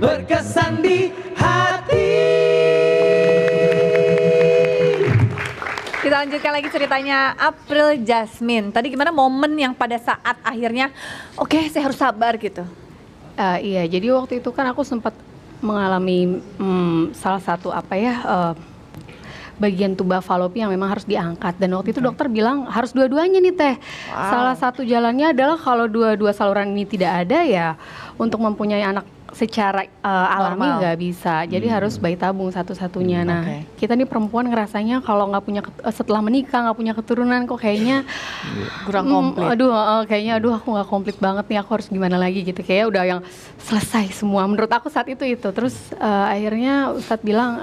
berkesan di hati. Kita lanjutkan lagi ceritanya April Jasmine. Tadi gimana momen yang pada saat akhirnya oke, saya harus sabar gitu? Iya, jadi waktu itu kan aku sempat mengalami salah satu bagian tuba falopi yang memang harus diangkat, dan waktu itu dokter bilang harus dua-duanya nih Teh. Salah satu jalannya adalah kalau dua saluran ini tidak ada ya untuk mempunyai anak secara alami nggak bisa, jadi harus bayi tabung satu-satunya. Nah, kita nih perempuan ngerasanya kalau nggak punya setelah menikah nggak punya keturunan kok kayaknya kurang komplit. Kayaknya aku nggak komplit banget nih, aku harus gimana lagi gitu, kayak udah yang selesai semua menurut aku saat itu. Terus akhirnya Ustadz bilang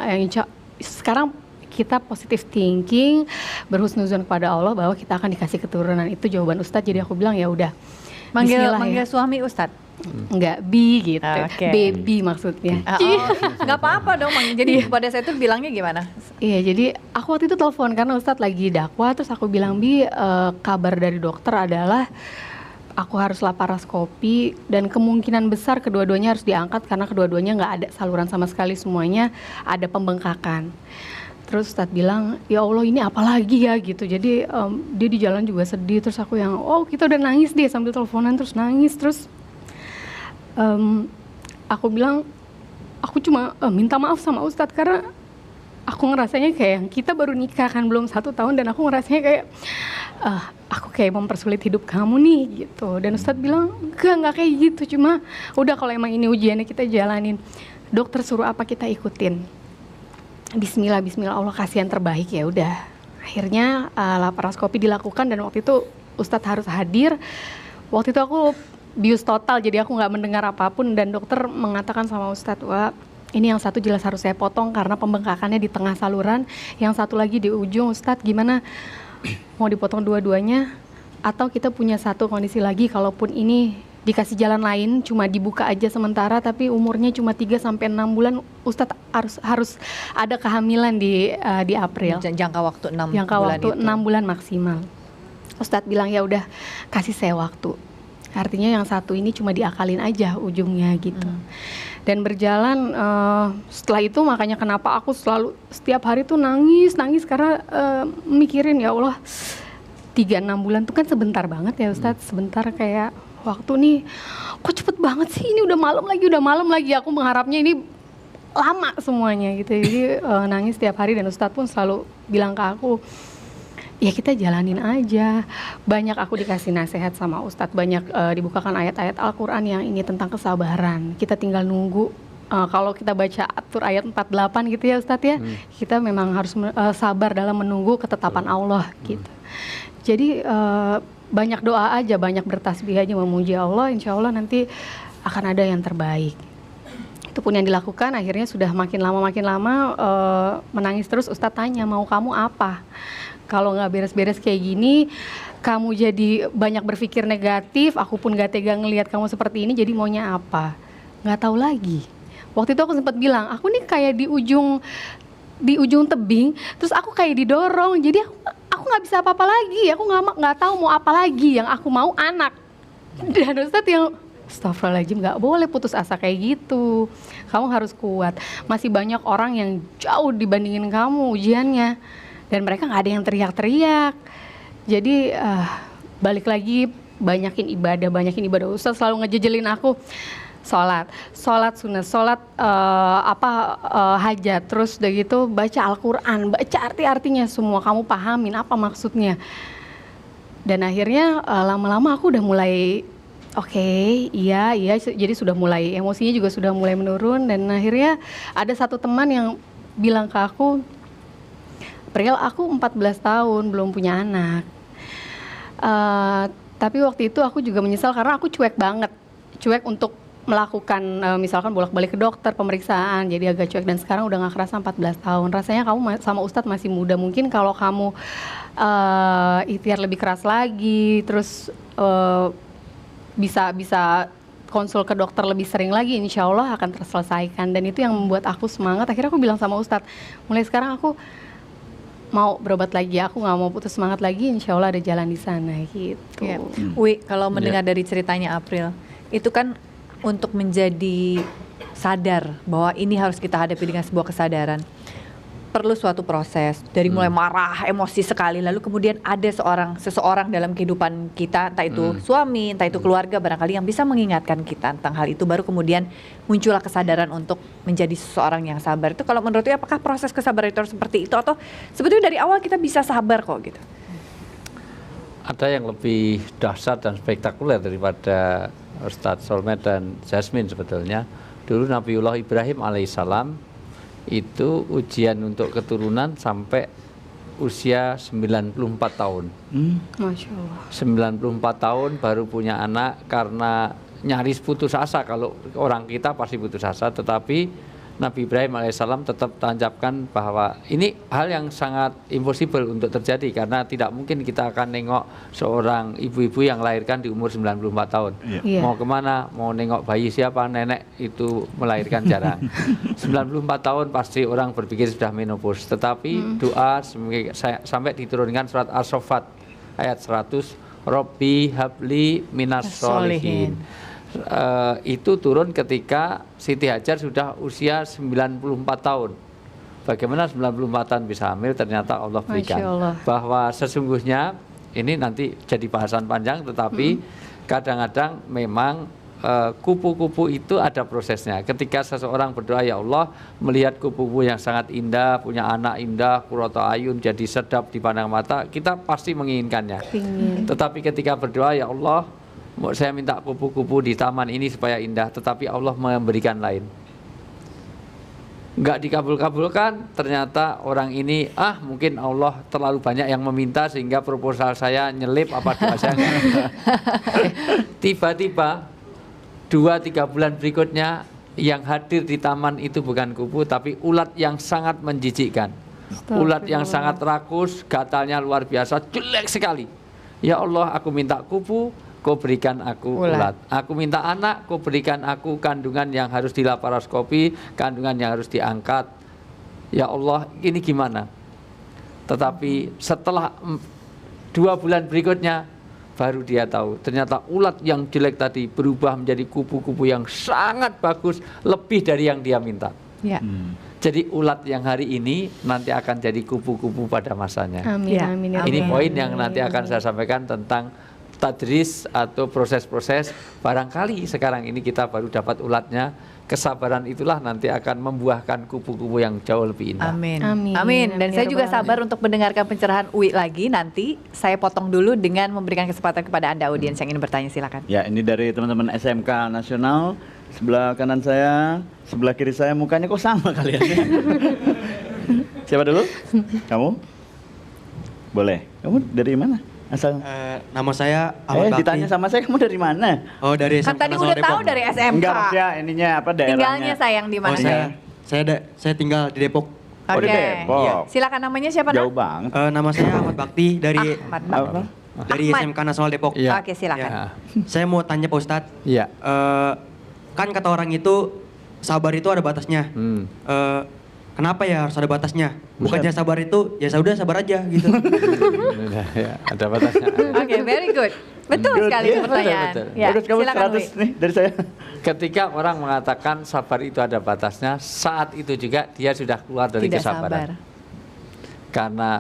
sekarang kita positive thinking, berhusnuzon kepada Allah bahwa kita akan dikasih keturunan. Itu jawaban Ustadz. Jadi aku bilang ya udah. Manggil suami Ustadz? Enggak, bi gitu. Baby maksudnya. Nggak apa-apa dong. Jadi pada saya itu bilangnya gimana? Iya, jadi aku waktu itu telepon karena Ustadz lagi dakwah, terus aku bilang, Bi, kabar dari dokter adalah aku harus laparoskopi dan kemungkinan besar kedua-duanya harus diangkat karena kedua-duanya nggak ada saluran sama sekali, semuanya ada pembengkakan. Terus Ustadz bilang, ya Allah ini apa lagi ya gitu. Jadi dia di jalan juga sedih, terus aku yang kita udah nangis dia sambil teleponan, terus nangis. Terus aku bilang, aku cuma minta maaf sama Ustadz karena aku ngerasanya kayak kita baru nikah kan belum 1 tahun, dan aku ngerasanya kayak aku kayak mempersulit hidup kamu nih gitu. Dan Ustadz bilang, enggak kayak gitu, cuma udah kalau emang ini ujiannya kita jalanin. Dokter suruh apa kita ikutin. Bismillah Allah kasih yang terbaik, ya udah. Akhirnya laparoskopi dilakukan dan waktu itu Ustadz harus hadir. Waktu itu aku bius total, jadi aku nggak mendengar apapun, dan dokter mengatakan sama Ustadz, wah ini yang satu jelas harus saya potong karena pembengkakannya di tengah saluran, yang satu lagi di ujung. Ustadz gimana, mau dipotong dua-duanya atau kita punya satu kondisi lagi, kalaupun ini dikasih jalan lain cuma dibuka aja sementara tapi umurnya cuma 3-6 bulan, Ustadz harus ada kehamilan di April. Jangka waktu 6 jangka bulan waktu itu. 6 bulan maksimal. Ustadz bilang ya udah kasih saya waktu. Artinya yang satu ini cuma diakalin aja ujungnya gitu. Dan berjalan setelah itu, makanya kenapa aku selalu setiap hari tuh nangis karena mikirin ya Allah 3-6 bulan tuh kan sebentar banget ya Ustadz. Sebentar, kayak waktu nih kok cepet banget sih, ini udah malam lagi. Aku mengharapnya ini lama semuanya gitu. Jadi nangis setiap hari, dan Ustadz pun selalu bilang ke aku, ya kita jalanin aja. Banyak aku dikasih nasihat sama Ustadz, banyak dibukakan ayat-ayat Al-Quran yang ini tentang kesabaran. Kita tinggal nunggu. Kalau kita baca atur ayat 48 gitu ya Ustadz ya, kita memang harus sabar dalam menunggu ketetapan Allah gitu. Jadi banyak doa aja, banyak bertasbih aja, memuji Allah, insya Allah nanti akan ada yang terbaik. Itu pun yang dilakukan. Akhirnya sudah makin lama menangis terus. Ustadz tanya, mau kamu apa? Kalau nggak beres-beres kayak gini, kamu jadi banyak berpikir negatif, aku pun gak tega ngelihat kamu seperti ini, jadi maunya apa? Nggak tahu lagi. Waktu itu aku sempat bilang, aku nih kayak di ujung tebing, terus aku kayak didorong, jadi aku nggak bisa apa-apa lagi, aku nggak tahu mau apa lagi, yang aku mau anak. Dan Ustadz yang, astagfirullahaladzim, nggak boleh putus asa kayak gitu, kamu harus kuat, masih banyak orang yang jauh dibandingin kamu ujiannya, dan mereka nggak ada yang teriak-teriak. Jadi balik lagi, banyakin ibadah. Ustadz selalu ngejejelin aku, sholat sunat, hajat, terus udah gitu baca Al-Quran, baca artinya semua, kamu pahamin apa maksudnya. Dan akhirnya lama-lama aku udah mulai iya, jadi sudah mulai, emosinya juga sudah mulai menurun. Dan akhirnya ada satu teman yang bilang ke aku, Pril, aku 14 tahun belum punya anak. Tapi waktu itu aku juga menyesal karena aku cuek untuk melakukan misalkan bolak-balik ke dokter, pemeriksaan, jadi agak cuek. Dan sekarang udah gak kerasa 14 tahun. Rasanya kamu sama Ustadz masih muda, mungkin kalau kamu ikhtiar lebih keras lagi, terus bisa konsul ke dokter lebih sering lagi, insya Allah akan terselesaikan. Dan itu yang membuat aku semangat. Akhirnya aku bilang sama Ustadz, mulai sekarang aku mau berobat lagi, aku nggak mau putus semangat lagi, insya Allah ada jalan di sana gitu. Wi, kalau mendengar dari ceritanya April, itu kan untuk menjadi sadar bahwa ini harus kita hadapi dengan sebuah kesadaran, perlu suatu proses dari mulai marah, emosi sekali, lalu kemudian ada seseorang dalam kehidupan kita, entah itu suami, entah itu keluarga barangkali yang bisa mengingatkan kita tentang hal itu, baru kemudian muncullah kesadaran untuk menjadi seseorang yang sabar. Itu kalau menurut apakah proses kesabaran itu seperti itu atau sebetulnya dari awal kita bisa sabar kok gitu? Ada yang lebih dahsyat dan spektakuler daripada Ustadz Solmed dan Jasmine sebetulnya. Dulu Nabiullah Ibrahim alaihissalam itu ujian untuk keturunan sampai usia 94 tahun. Masya Allah. 94 tahun baru punya anak karena nyaris putus asa. Kalau orang kita pasti putus asa, tetapi Nabi Ibrahim alaihissalam tetap tancapkan bahwa ini hal yang sangat impossible untuk terjadi karena tidak mungkin kita akan nengok seorang ibu-ibu yang melahirkan di umur 94 tahun. Iya. Mau kemana, mau nengok bayi siapa, nenek itu melahirkan jarang. 94 tahun pasti orang berpikir sudah menopause. Tetapi doa sampai diturunkan surat As-Saffat ayat 100, Robbi habli minas solihin. Itu turun ketika Siti Hajar sudah usia 94 tahun. Bagaimana 94 tahun bisa hamil? Ternyata Allah berikan. Bahwa sesungguhnya ini nanti jadi bahasan panjang, tetapi kadang-kadang memang kupu-kupu itu ada prosesnya. Ketika seseorang berdoa, ya Allah, melihat kupu-kupu yang sangat indah, punya anak indah, kurota ayun, jadi sedap dipandang mata, kita pasti menginginkannya. Tetapi ketika berdoa, ya Allah, saya minta kupu-kupu di taman ini supaya indah, tetapi Allah memberikan lain. Nggak dikabul-kabulkan, ternyata orang ini, mungkin Allah terlalu banyak yang meminta sehingga proposal saya nyelip apa doa saya. Tiba-tiba 2-3 bulan berikutnya yang hadir di taman itu bukan kupu, tapi ulat yang sangat menjijikkan. Ulat yang sangat rakus, gatalnya luar biasa, jelek sekali. Ya Allah, aku minta kupu, Kau berikan aku ulat. Aku minta anak, Kau berikan aku kandungan yang harus dilaparoskopi, kandungan yang harus diangkat. Ya Allah, ini gimana? Tetapi setelah 2 bulan berikutnya, baru dia tahu. Ternyata ulat yang jelek tadi berubah menjadi kupu-kupu yang sangat bagus, lebih dari yang dia minta. Ya. Jadi ulat yang hari ini nanti akan jadi kupu-kupu pada masanya. Amin, amin. Ini poin yang nanti akan saya sampaikan tentang tadris atau proses-proses. Barangkali sekarang ini kita baru dapat ulatnya. Kesabaran itulah nanti akan membuahkan kupu-kupu yang jauh lebih indah. Amin. Amin. Amin. Dan Amin. saya juga sabar untuk mendengarkan pencerahan Uwi lagi. Nanti saya potong dulu dengan memberikan kesempatan kepada Anda audiens yang ingin bertanya, silakan. Ya, ini dari teman-teman SMK Nasional. Sebelah kanan saya, sebelah kiri saya, mukanya kok sama kalian? Siapa dulu? Kamu? Boleh. Kamu dari mana? Asal? Nama saya Ahmad Bakti. Ditanya sama saya, kamu dari mana? Oh, dari Kan SMK tadi Nasional udah Depok. tahu dari SMK. Enggak, maksudnya ininya apa, daerahnya? Tinggalnya sayang di mana? Saya tinggal di Depok. Oh, di Oke. Depok. Iya. Silakan, namanya siapa? Jauh banget. Nama saya Ahmad Bakti dari Ahmad. Ahmad. SMK Nasional Depok. Iya. Oke, silakan. Ya. Saya mau tanya Pak Ustadz. Iya. Kan kata orang itu sabar itu ada batasnya. Kenapa ya harus ada batasnya? Bukannya sabar itu ya sudah sabar aja gitu. Ya, ada batasnya. Oke, very good. Betul Good, sekali iya, pertanyaan. betul. Ya, Bagus, kamu silakan 100 Wi. nih dari saya. Ketika orang mengatakan sabar itu ada batasnya, saat itu juga dia sudah keluar dari Tidak kesabaran. sabar. Karena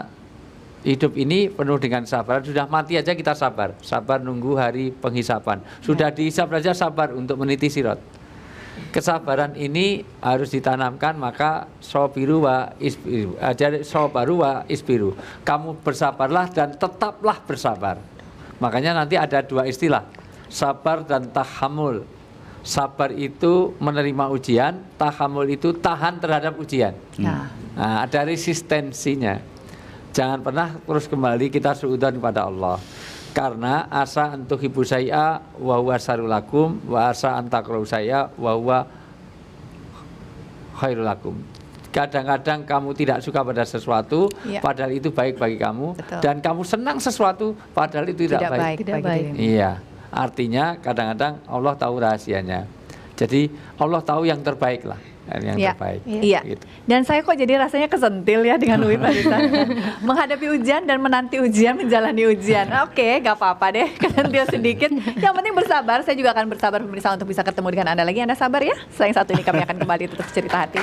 hidup ini penuh dengan sabar. Sudah mati aja kita sabar. Sabar nunggu hari penghisapan. Sudah dihisap saja sabar untuk meniti sirat. Kesabaran ini harus ditanamkan, maka sobiru wa isbiru. Jadi sobaru wa isbiru. Kamu bersabarlah dan tetaplah bersabar. Makanya nanti ada 2 istilah, sabar dan tahammul. Sabar itu menerima ujian, tahammul itu tahan terhadap ujian. Nah, Ada resistensinya. Jangan pernah terus kembali kita suudzon kepada Allah. Karena asa antuk hibu saya wa huwa sarulakum wa asa antakrahu saya wa huwa khairulakum. Kadang-kadang kamu tidak suka pada sesuatu, Iya. padahal itu baik bagi kamu. Betul. Dan kamu senang sesuatu, padahal itu tidak baik. Tidak baik. Tidak bagi baik. dirimu. Iya, artinya kadang-kadang Allah tahu rahasianya. Jadi Allah tahu yang terbaik lah, yang Iya. terbaik. Iya. Gitu. Dan saya kok jadi rasanya kesentil ya dengan Louis barusan. Menghadapi ujian dan menanti ujian, menjalani ujian. Oke, gak apa-apa deh, kesentil sedikit. Yang penting bersabar. Saya juga akan bersabar pemirsa untuk bisa ketemu dengan Anda lagi. Anda sabar ya. Selain satu ini kami akan kembali tetap cerita hati.